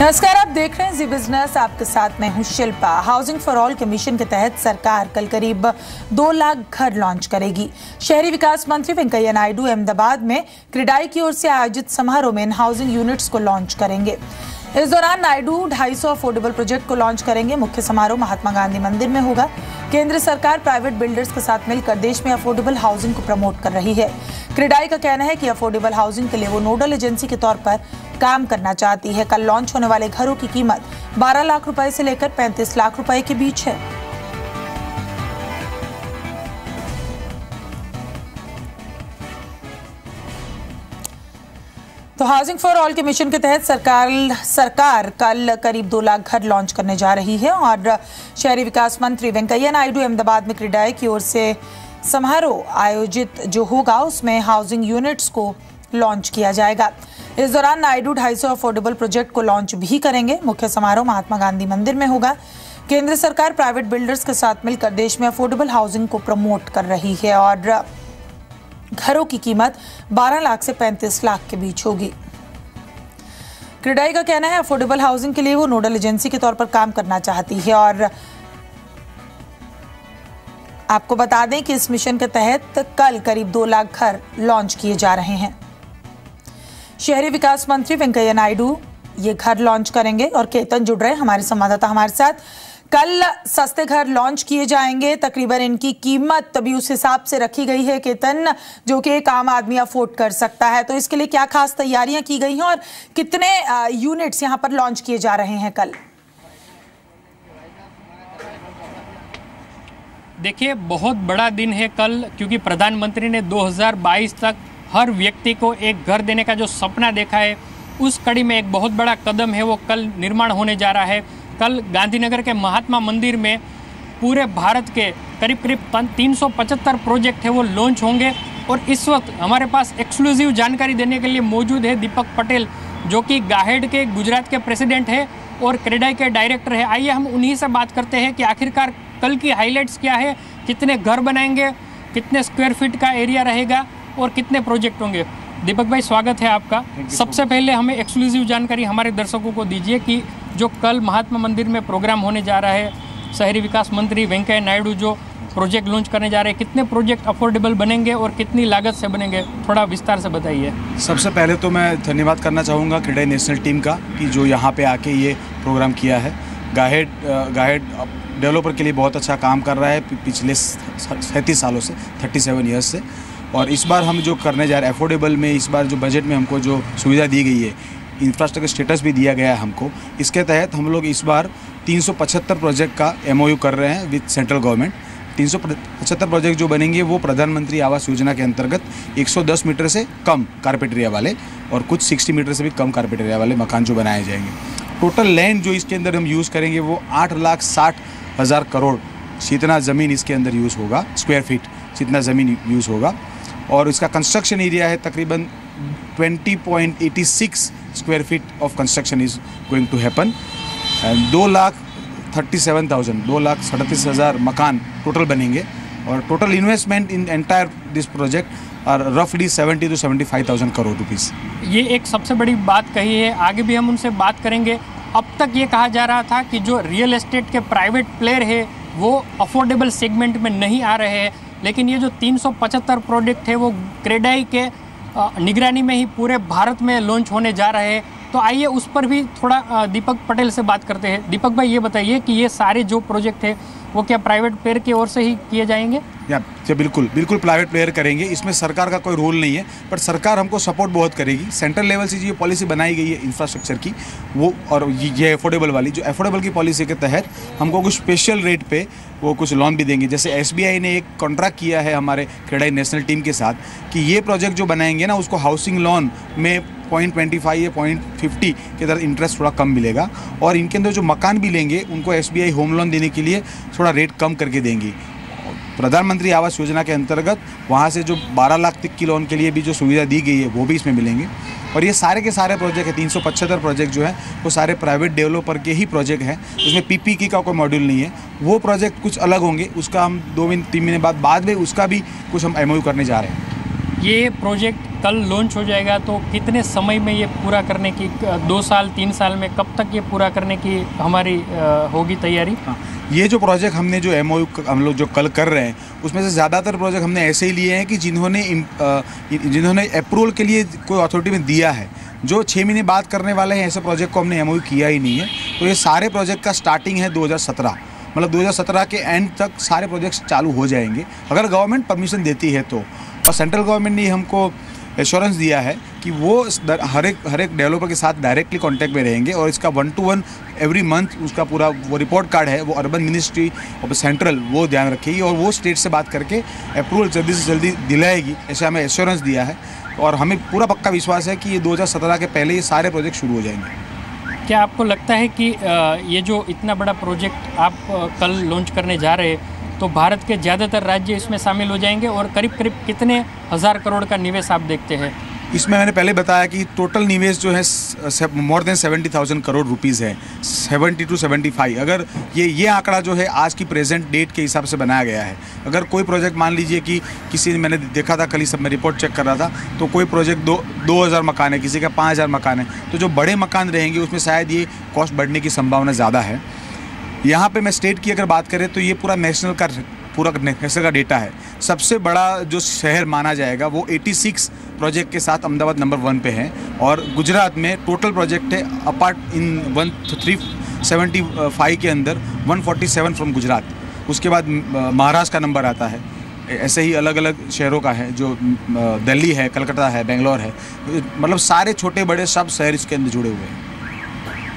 नमस्कार, आप देख रहे हैं जी बिजनेस। आपके साथ मैं हूं शिल्पा। हाउसिंग फॉर ऑल के मिशन के तहत सरकार कल करीब 2 लाख घर लॉन्च करेगी। शहरी विकास मंत्री वेंकैया नायडू अहमदाबाद में क्रेडाई की ओर से आयोजित समारोह में इन हाउसिंग यूनिट्स को लॉन्च करेंगे। इस दौरान नायडू 250 अफोर्डेबल प्रोजेक्ट को लॉन्च करेंगे। मुख्य समारोह महात्मा गांधी मंदिर में होगा। केंद्र सरकार प्राइवेट बिल्डर्स के साथ मिलकर देश में अफोर्डेबल हाउसिंग को प्रमोट कर रही है। क्रेडाई का कहना है कि अफोर्डेबल हाउसिंग के लिए वो नोडल एजेंसी के तौर पर काम करना चाहती है। कल लॉन्च होने वाले घरों की कीमत 12 लाख रुपए से लेकर 35 लाख रुपए के बीच है। तो हाउसिंग फॉर ऑल के मिशन के तहत सरकार कल करीब 2 लाख घर लॉन्च करने जा रही है और शहरी विकास मंत्री वेंकैया नायडू अहमदाबाद में क्रेडाई की ओर से समारोह आयोजित जो होगा उसमें हाउसिंग यूनिट्स को लॉन्च किया जाएगा। इस दौरान नायडू 250 अफोर्डेबल प्रोजेक्ट को लॉन्च भी करेंगे। मुख्य समारोह महात्मा गांधी मंदिर में होगा। केंद्र सरकार प्राइवेट बिल्डर्स के साथ मिलकर देश में अफोर्डेबल हाउसिंग को प्रमोट कर रही है और घरों की कीमत 12 लाख से 35 लाख के बीच होगी। क्रेडाई का कहना है अफोर्डेबल हाउसिंग के लिए वो नोडल एजेंसी के तौर पर काम करना चाहती है और आपको बता दें कि इस मिशन के तहत कल करीब 2 लाख घर लॉन्च किए जा रहे हैं। शहरी विकास मंत्री वेंकैया नायडू ये घर लॉन्च करेंगे और केतन जुड़ रहे हैं हमारे संवाददाता हमारे साथ। कल सस्ते घर लॉन्च किए जाएंगे, तकरीबन इनकी कीमत भी उस हिसाब से रखी गई है केतन जो कि एक आम आदमी अफोर्ड कर सकता है। तो इसके लिए क्या खास तैयारियां की गई हैं और कितने यूनिट्स यहां पर लॉन्च किए जा रहे हैं कल? देखिए, बहुत बड़ा दिन है कल, क्योंकि प्रधानमंत्री ने 2022 तक हर व्यक्ति को एक घर देने का जो सपना देखा है, उस कड़ी में एक बहुत बड़ा कदम है वो कल निर्माण होने जा रहा है। कल गांधीनगर के महात्मा मंदिर में पूरे भारत के करीब 375 प्रोजेक्ट है वो लॉन्च होंगे। और इस वक्त हमारे पास एक्सक्लूसिव जानकारी देने के लिए मौजूद है दीपक पटेल, जो कि गाहेड के गुजरात के प्रेसिडेंट है और क्रेडाई के डायरेक्टर है। आइए हम उन्हीं से बात करते हैं कि आखिरकार कल की हाईलाइट्स क्या है, कितने घर बनाएंगे, कितने स्क्वायर फीट का एरिया रहेगा और कितने प्रोजेक्ट होंगे। दीपक भाई, स्वागत है आपका। सबसे पहले हमें एक्सक्लूसिव जानकारी हमारे दर्शकों को दीजिए कि जो कल महात्मा मंदिर में प्रोग्राम होने जा रहा है, शहरी विकास मंत्री वेंकैया नायडू जो प्रोजेक्ट लॉन्च करने जा रहे हैं, कितने प्रोजेक्ट अफोर्डेबल बनेंगे और कितनी लागत से बनेंगे, थोड़ा विस्तार से बताइए। सबसे पहले तो मैं धन्यवाद करना चाहूँगा क्रेडाई नेशनल टीम का कि जो यहाँ पे आके ये प्रोग्राम किया है। गाहेड डेवलपर के लिए बहुत अच्छा काम कर रहा है पिछले 37 सालों से, 37 ईयर्स से। और इस बार हम जो करने जा रहे हैं अफोर्डेबल में, इस बार जो बजट में हमको जो सुविधा दी गई है, इंफ्रास्ट्रक्चर स्टेटस भी दिया गया है हमको। इसके तहत हम लोग इस बार 375 प्रोजेक्ट का MOU कर रहे हैं विद सेंट्रल गवर्नमेंट। 375 प्रोजेक्ट जो बनेंगे वो प्रधानमंत्री आवास योजना के अंतर्गत 110 मीटर से कम कारपेट एरिया वाले और कुछ 60 मीटर से भी कम कारपेट एरिया वाले मकान जो बनाए जाएंगे। टोटल लैंड जो इसके अंदर हम यूज़ करेंगे वो 8,60,000 करोड़ जितना ज़मीन इसके अंदर यूज़ होगा, स्क्वायर फीट जितना ज़मीन यूज़ होगा। और इसका कंस्ट्रक्शन एरिया है तकरीबन 20.86 square feet of construction is going to happen. 2,37,000 मकान टोटल बनेंगे और total investment in entire this project are रफली 70 to 75,000 करोड़ रुपीज़। ये एक सबसे बड़ी बात कही है, आगे भी हम उनसे बात करेंगे। अब तक ये कहा जा रहा था कि जो रियल एस्टेट के प्राइवेट प्लेयर है वो अफोर्डेबल सेगमेंट में नहीं आ रहे हैं, लेकिन ये जो 375 प्रोजेक्ट है वो क्रेडाई के निगरानी में ही पूरे भारत में लॉन्च होने जा रहे हैं। तो आइए उस पर भी थोड़ा दीपक पटेल से बात करते हैं। दीपक भाई, ये बताइए कि ये सारे जो प्रोजेक्ट है वो क्या प्राइवेट प्लेयर की ओर से ही किए जाएंगे? या बिल्कुल प्राइवेट प्लेयर करेंगे। इसमें सरकार का कोई रोल नहीं है, पर सरकार हमको सपोर्ट बहुत करेगी। सेंट्रल लेवल से जो पॉलिसी बनाई गई है इंफ्रास्ट्रक्चर की वो, और ये अफोर्डेबल वाली जो अफोर्डेबल की पॉलिसी के तहत हमको कुछ स्पेशल रेट पे वो कुछ लोन भी देंगे। जैसे SBI ने एक कॉन्ट्रैक्ट किया है हमारे क्रेडाई नेशनल टीम के साथ कि ये प्रोजेक्ट जो बनाएंगे ना उसको हाउसिंग लोन में 0.25 या 0.50 के तरह इंटरेस्ट थोड़ा कम मिलेगा। और इनके अंदर जो मकान भी लेंगे उनको SBI होम लोन देने के लिए थोड़ा रेट कम करके देंगी। प्रधानमंत्री आवास योजना के अंतर्गत वहाँ से जो 12 लाख तक की लोन के लिए भी जो सुविधा दी गई है वो भी इसमें मिलेंगे। और ये सारे के सारे प्रोजेक्ट है, 375 प्रोजेक्ट जो है वो सारे प्राइवेट डेवलपर के ही प्रोजेक्ट हैं। उसमें PPP का कोई मॉड्यूल नहीं है। वो प्रोजेक्ट कुछ अलग होंगे, उसका हम 2-3 महीने बाद में उसका भी कुछ हम MOU करने जा रहे हैं। ये प्रोजेक्ट कल लॉन्च हो जाएगा तो कितने समय में ये पूरा करने की, 2 साल 3 साल में कब तक ये पूरा करने की हमारी होगी तैयारी? ये जो प्रोजेक्ट हमने जो MOU हम लोग जो कल कर रहे हैं उसमें से ज़्यादातर प्रोजेक्ट हमने ऐसे ही लिए हैं कि जिन्होंने अप्रूवल के लिए कोई अथॉरिटी में दिया है। जो 6 महीने बाद करने वाले हैं ऐसे प्रोजेक्ट को हमने MOU किया ही नहीं है। तो ये सारे प्रोजेक्ट का स्टार्टिंग है 2017, मतलब 2017 के एंड तक सारे प्रोजेक्ट्स चालू हो जाएंगे अगर गवर्नमेंट परमिशन देती है तो। और सेंट्रल गवर्नमेंट ने हमको एश्योरेंस दिया है कि वो हर एक डेवलपर के साथ डायरेक्टली कांटेक्ट में रहेंगे और इसका 1-to-1 एवरी मंथ उसका पूरा वो रिपोर्ट कार्ड है वो अर्बन मिनिस्ट्री ऑफ सेंट्रल वो ध्यान रखेगी और वो स्टेट से बात करके अप्रूवल जल्दी से जल्दी दिलाएगी, ऐसे हमें एश्योरेंस दिया है। और हमें पूरा पक्का विश्वास है कि ये 2017 के पहले ये सारे प्रोजेक्ट शुरू हो जाएंगे। क्या आपको लगता है कि ये जो इतना बड़ा प्रोजेक्ट आप कल लॉन्च करने जा रहे हैं तो भारत के ज़्यादातर राज्य इसमें शामिल हो जाएंगे और करीब करीब कितने हज़ार करोड़ का निवेश आप देखते हैं? इसमें मैंने पहले बताया कि टोटल निवेश जो है मोर देन 70,000 करोड़ रुपीज़ है, 70 to 75। अगर ये आंकड़ा जो है आज की प्रेजेंट डेट के हिसाब से बनाया गया है। अगर कोई प्रोजेक्ट मान लीजिए कि किसी ने, मैंने देखा था कल ही सब मैं रिपोर्ट चेक कर रहा था, तो कोई प्रोजेक्ट 2,000 मकान है, किसी का 5,000 मकान है, तो जो बड़े मकान रहेंगे उसमें शायद ये कॉस्ट बढ़ने की संभावना ज़्यादा है। यहाँ पे मैं स्टेट की अगर बात करें तो ये पूरा नेशनल का डेटा है। सबसे बड़ा जो शहर माना जाएगा वो 86 प्रोजेक्ट के साथ अहमदाबाद नंबर 1 पे है और गुजरात में टोटल प्रोजेक्ट है अपार्ट इन 375 के अंदर 147 फ्रॉम गुजरात। उसके बाद महाराष्ट्र का नंबर आता है। ऐसे ही अलग अलग शहरों का है, जो दिल्ली है, कलकत्ता है, बेंगलोर है, मतलब सारे छोटे बड़े सब शहर इसके अंदर जुड़े हुए हैं।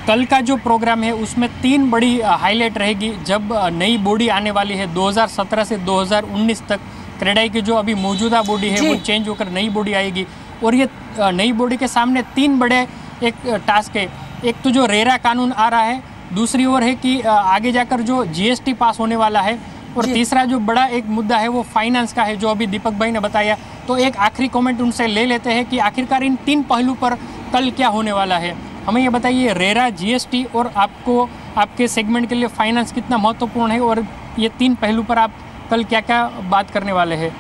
कल का जो प्रोग्राम है उसमें 3 बड़ी हाईलाइट रहेगी। जब नई बॉडी आने वाली है 2017 से 2019 तक, क्रेडाई की जो अभी मौजूदा बॉडी है वो चेंज होकर नई बॉडी आएगी और ये नई बॉडी के सामने 3 बड़े एक टास्क है। एक तो जो रेरा कानून आ रहा है, दूसरी ओर है कि आगे जाकर जो GST पास होने वाला है और तीसरा जो बड़ा एक मुद्दा है वो फाइनेंस का है, जो अभी दीपक भाई ने बताया। तो एक आखिरी कमेंट उनसे ले लेते हैं कि आखिरकार इन 3 पहलू पर कल क्या होने वाला है। हमें ये बताइए, रेरा, GST और आपको आपके सेगमेंट के लिए फाइनेंस कितना महत्वपूर्ण है और ये 3 पहलू पर आप कल क्या क्या बात करने वाले हैं?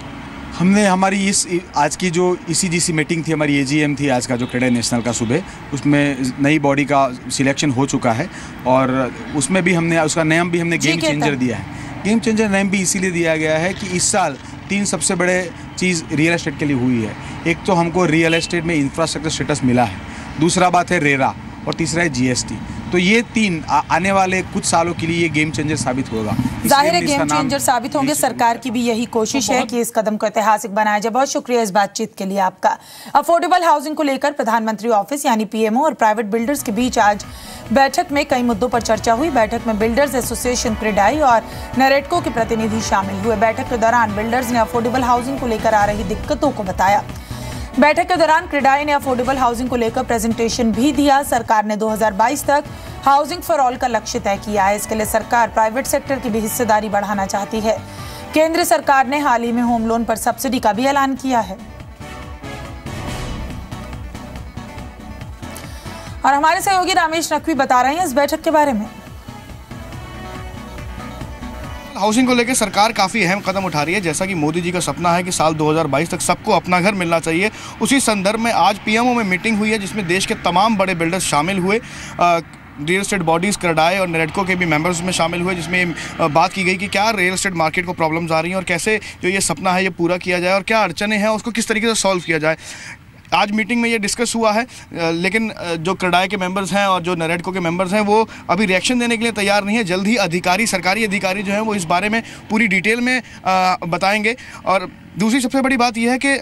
हमने हमारी आज की जो ECGC मीटिंग थी, हमारी AGM थी आज का जो क्रेडाई नेशनल का सुबह, उसमें नई बॉडी का सिलेक्शन हो चुका है और उसमें भी हमने उसका नाम भी हमने गेम चेंजर दिया है। गेम चेंजर नाम भी इसीलिए दिया गया है कि इस साल 3 सबसे बड़े चीज़ रियल एस्टेट के लिए हुई है। एक तो हमको रियल एस्टेट में इंफ्रास्ट्रक्चर स्टेटस मिला है, दूसरा बात है रेरा और तीसरा है GST। तो ये 3 आने वाले कुछ सालों के लिए ये गेम चेंजर साबित होगा। जाहिर है गेम चेंजर साबित होंगे। सरकार की भी यही कोशिश है कि इस कदम को ऐतिहासिक बनाया जाए। बहुत शुक्रिया इस बातचीत के लिए आपका। अफोर्डेबल हाउसिंग को लेकर प्रधानमंत्री ऑफिस यानी PMO और प्राइवेट बिल्डर्स के बीच आज बैठक में कई मुद्दों पर चर्चा हुई। बैठक में बिल्डर्स एसोसिएशन क्रेडाई और नेरेडको के प्रतिनिधि शामिल हुए। बैठक के दौरान बिल्डर्स ने अफोर्डेबल हाउसिंग को लेकर आ रही दिक्कतों को बताया। बैठक के दौरान क्रेडाई ने अफोर्डेबल हाउसिंग को लेकर प्रेजेंटेशन भी दिया। सरकार ने 2022 तक हाउसिंग फॉर ऑल का लक्ष्य तय किया है। इसके लिए सरकार प्राइवेट सेक्टर की भी हिस्सेदारी बढ़ाना चाहती है। केंद्र सरकार ने हाल ही में होम लोन पर सब्सिडी का भी ऐलान किया है। और हमारे सहयोगी रामेश नकवी बता रहे हैं इस बैठक के बारे में। हाउसिंग को लेकर सरकार काफ़ी अहम कदम उठा रही है। जैसा कि मोदी जी का सपना है कि साल 2022 तक सबको अपना घर मिलना चाहिए, उसी संदर्भ में आज PMO में मीटिंग हुई है जिसमें देश के तमाम बड़े बिल्डर्स शामिल हुए। रियल एस्टेट बॉडीज़ क्रेडाई और नेरेडको के भी मेंबर्स में शामिल हुए, जिसमें बात की गई कि क्या रियल एस्टेट मार्केट को प्रॉब्लम्स आ रही हैं और कैसे जो ये सपना है ये पूरा किया जाए और क्या अड़चने हैं उसको किस तरीके से सॉल्व किया जाए। आज मीटिंग में ये डिस्कस हुआ है, लेकिन जो क्रेडाई के मेंबर्स हैं और जो नेरेडको के मेंबर्स हैं वो अभी रिएक्शन देने के लिए तैयार नहीं है। जल्द ही सरकारी अधिकारी जो हैं वो इस बारे में पूरी डिटेल में बताएंगे। और दूसरी सबसे बड़ी बात यह है कि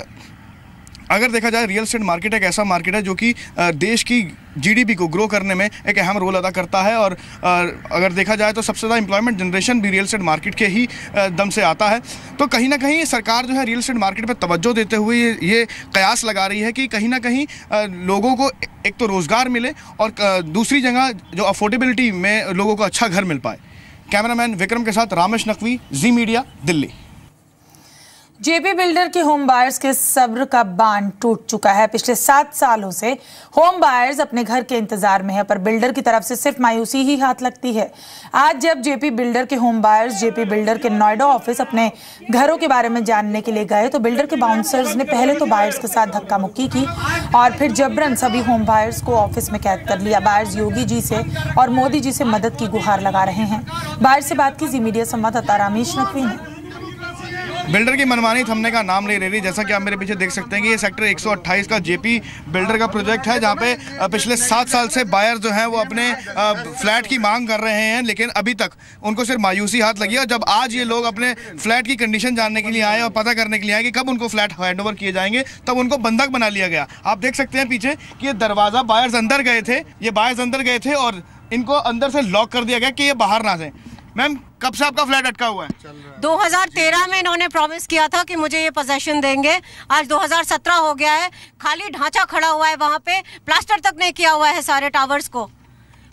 अगर देखा जाए रियल एस्टेट मार्केट एक ऐसा मार्केट है जो कि देश की GDP को ग्रो करने में एक अहम रोल अदा करता है और अगर देखा जाए तो सबसे ज़्यादा एम्प्लॉयमेंट जनरेशन भी रियल एस्टेट मार्केट के ही दम से आता है। तो कहीं ना कहीं सरकार जो है रियल एस्टेट मार्केट पर तवज्जो देते हुए ये कयास लगा रही है कि कहीं ना कहीं लोगों को एक तो रोज़गार मिले और दूसरी जगह जो अफोर्डेबिलिटी में लोगों को अच्छा घर मिल पाए। कैमरामैन विक्रम के साथ रामेश नकवी, जी मीडिया, दिल्ली। जेपी बिल्डर के होम बायर्स के सब्र का बांध टूट चुका है। पिछले 7 सालों से होम बायर्स अपने घर के इंतजार में है, पर बिल्डर की तरफ से सिर्फ मायूसी ही हाथ लगती है। आज जब जेपी बिल्डर के होम बायर्स जेपी बिल्डर के नोएडा ऑफिस अपने घरों के बारे में जानने के लिए गए तो बिल्डर के बाउंसर्स ने पहले तो बायर्स के साथ धक्का मुक्की की और फिर जबरन सभी होम बायर्स को ऑफिस में कैद कर लिया। बायर्स योगी जी से और मोदी जी से मदद की गुहार लगा रहे हैं। बायर्स से बात की जी मीडिया संवाददाता रामेश नकवी ने। बिल्डर की मनमानी थमने का नाम नहीं ले रही। जैसा कि आप मेरे पीछे देख सकते हैं कि ये सेक्टर 128 का जेपी बिल्डर का प्रोजेक्ट है, जहां पे पिछले 7 साल से बायर जो हैं वो अपने फ्लैट की मांग कर रहे हैं, लेकिन अभी तक उनको सिर्फ मायूसी हाथ लगी है। और जब आज ये लोग अपने फ्लैट की कंडीशन जानने के लिए आए और पता करने के लिए आए कि कब उनको फ्लैट हैंडओवर किए जाएंगे, तब उनको बंधक बना लिया गया। आप देख सकते हैं पीछे कि ये दरवाज़ा बायर्स अंदर गए थे, ये बायर्स अंदर गए थे और इनको अंदर से लॉक कर दिया गया कि ये बाहर ना जाए। मैम, कब से आपका फ्लैट अटका हुआ है? 2013 में इन्होंने प्रॉमिस किया था कि मुझे ये पोजेशन देंगे। आज 2017 हो गया है, खाली ढांचा खड़ा हुआ है, वहाँ पे प्लास्टर तक नहीं किया हुआ है सारे टावर्स को।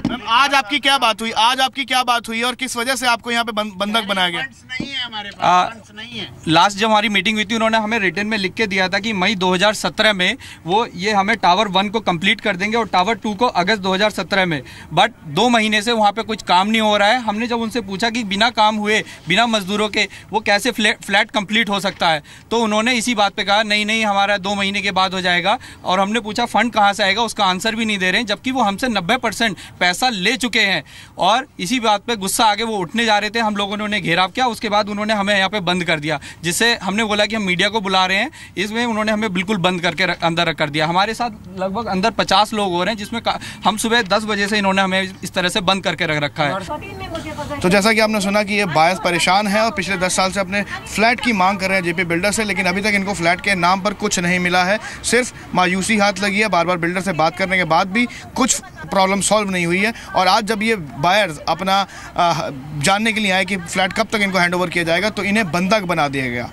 मैम, आज आपकी क्या बात हुई? आज आपकी क्या बात हुई और किस वजह से आपको यहाँ पे बंधक बनाया गया? नहीं है हमारे पास, फंड्स नहीं है। लास्ट जब हमारी मीटिंग हुई थी, उन्होंने हमें रिटर्न में लिख के दिया था कि मई 2017 में वो ये हमें टावर 1 को कंप्लीट कर देंगे और टावर 2 को अगस्त 2017 में। बट 2 महीने से वहाँ पे कुछ काम नहीं हो रहा है। हमने जब उनसे पूछा कि बिना काम हुए, बिना मजदूरों के वो कैसे फ्लैट कंप्लीट हो सकता है, तो उन्होंने इसी बात पे कहा नहीं हमारा 2 महीने के बाद हो जाएगा। और हमने पूछा फंड कहाँ से आएगा, उसका आंसर भी नहीं दे रहे हैं, जबकि वो हमसे 90% पैसा ले चुके हैं। और इसी बात पे गुस्सा आगे वो उठने जा रहे थे, हम लोगों ने उन्हें घेराव किया। उसके बाद उन्होंने हमें यहाँ पे बंद कर दिया, जिससे हमने बोला कि हम मीडिया को बुला रहे हैं, इसमें उन्होंने हमें बिल्कुल बंद करके अंदर कर दिया। हमारे साथ लगभग अंदर 50 लोग हो रहे हैं, जिसमें हम सुबह 10 बजे से इन्होंने हमें इस तरह से बंद करके रख रखा है। तो जैसा कि आपने सुना कि ये बायर्स परेशान है और पिछले 10 साल से अपने फ्लैट की मांग कर रहे हैं जेपी बिल्डर से, लेकिन अभी तक इनको फ्लैट के नाम पर कुछ नहीं मिला है। सिर्फ मायूसी हाथ लगी है। बार बार बिल्डर से बात करने के बाद भी कुछ प्रॉब्लम सॉल्व नहीं हुई है। और आज जब ये बायर्स अपना जानने के लिए आए कि फ्लैट कब तक इनको हैंडओवर किया जाएगा, तो इन्हें बंधक बना दिया गया।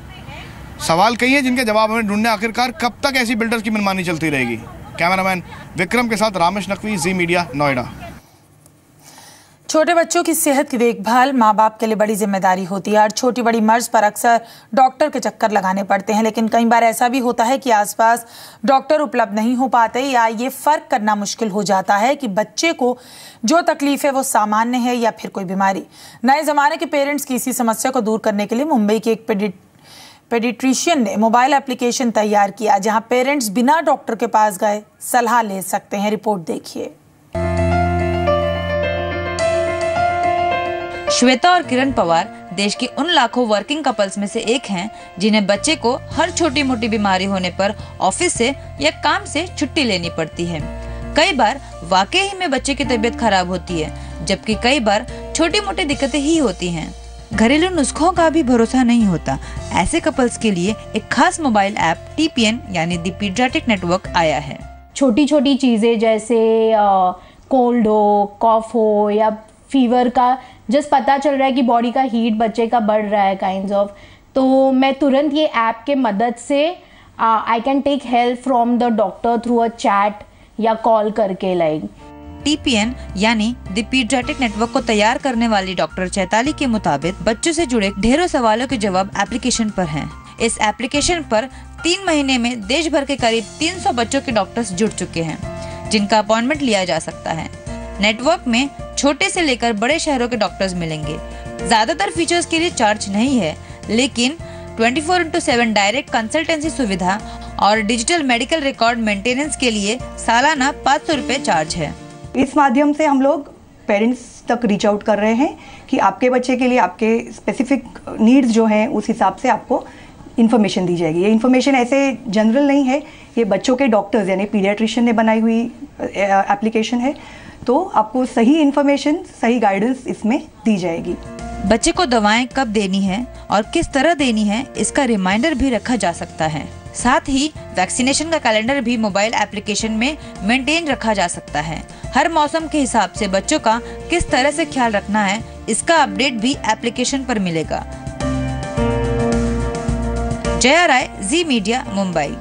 सवाल कई हैं जिनके जवाब हमें ढूंढने, आखिरकार कब तक ऐसी बिल्डर्स की मनमानी चलती रहेगी। कैमरामैन विक्रम के साथ रामेश नकवी, जी मीडिया, नोएडा। छोटे बच्चों की सेहत की देखभाल माँ बाप के लिए बड़ी जिम्मेदारी होती है और छोटी बड़ी मर्ज पर अक्सर डॉक्टर के चक्कर लगाने पड़ते हैं, लेकिन कई बार ऐसा भी होता है कि आसपास डॉक्टर उपलब्ध नहीं हो पाते या ये फर्क करना मुश्किल हो जाता है कि बच्चे को जो तकलीफ है वो सामान्य है या फिर कोई बीमारी। नए जमाने के पेरेंट्स की इसी समस्या को दूर करने के लिए मुंबई के एक पेडिट्रिशियन ने मोबाइल एप्लीकेशन तैयार किया, जहां पेरेंट्स बिना डॉक्टर के पास गए सलाह ले सकते हैं। रिपोर्ट देखिए। श्वेता और किरण पवार देश के उन लाखों वर्किंग कपल्स में से एक हैं जिन्हें बच्चे को हर छोटी मोटी बीमारी होने पर ऑफिस से या काम से छुट्टी लेनी पड़ती है। कई बार वाकई ही में बच्चे की तबीयत खराब होती है, जबकि कई बार छोटी मोटी दिक्कतें ही होती हैं। घरेलू नुस्खों का भी भरोसा नहीं होता। ऐसे कपल्स के लिए एक खास मोबाइल ऐप TPN यानी द पीडियाट्रिक नेटवर्क आया है। छोटी छोटी चीजें जैसे कोल्ड हो, कॉफ हो या फीवर का जस्ट पता चल रहा है कि बॉडी का हीट बच्चे का बढ़ रहा है काइंड्स ऑफ, तो मैं तुरंत ये ऐप के मदद से I can take help from the doctor through a chat या कॉल करके लाइक। TPN यानी द पीडियाट्रिक नेटवर्क को तैयार करने वाली डॉक्टर चैताली के मुताबिक बच्चों से जुड़े ढेरों सवालों के जवाब एप्लीकेशन पर हैं। इस एप्लीकेशन पर 3 महीने में देश भर के करीब 300 बच्चों के डॉक्टर्स जुड़ चुके हैं, जिनका अपॉइंटमेंट लिया जा सकता है। नेटवर्क में छोटे से लेकर बड़े शहरों के डॉक्टर्स मिलेंगे। ज्यादातर फीचर्स के लिए चार्ज नहीं है, लेकिन 24/7 डायरेक्ट कंसल्टेंसी सुविधा और डिजिटल मेडिकल रिकॉर्ड मेंटेनेंस के लिए सालाना 500 रुपए चार्ज है। इस माध्यम से हम लोग पेरेंट्स तक रीच आउट कर रहे हैं कि आपके बच्चे के लिए आपके स्पेसिफिक नीड्स जो हैं उस हिसाब से आपको इन्फॉर्मेशन दी जाएगी। ये इन्फॉर्मेशन ऐसे जनरल नहीं है, ये बच्चों के डॉक्टर्स यानी पीडियाट्रिशियन ने बनाई हुई एप्लीकेशन है, तो आपको सही इन्फॉर्मेशन, सही गाइडेंस इसमें दी जाएगी। बच्चे को दवाएं कब देनी है और किस तरह देनी है, इसका रिमाइंडर भी रखा जा सकता है। साथ ही वैक्सीनेशन का कैलेंडर भी मोबाइल एप्लीकेशन में मेंटेन रखा जा सकता है। हर मौसम के हिसाब से बच्चों का किस तरह से ख्याल रखना है, इसका अपडेट भी एप्लीकेशन पर मिलेगा। जया राय, जी मीडिया, मुंबई।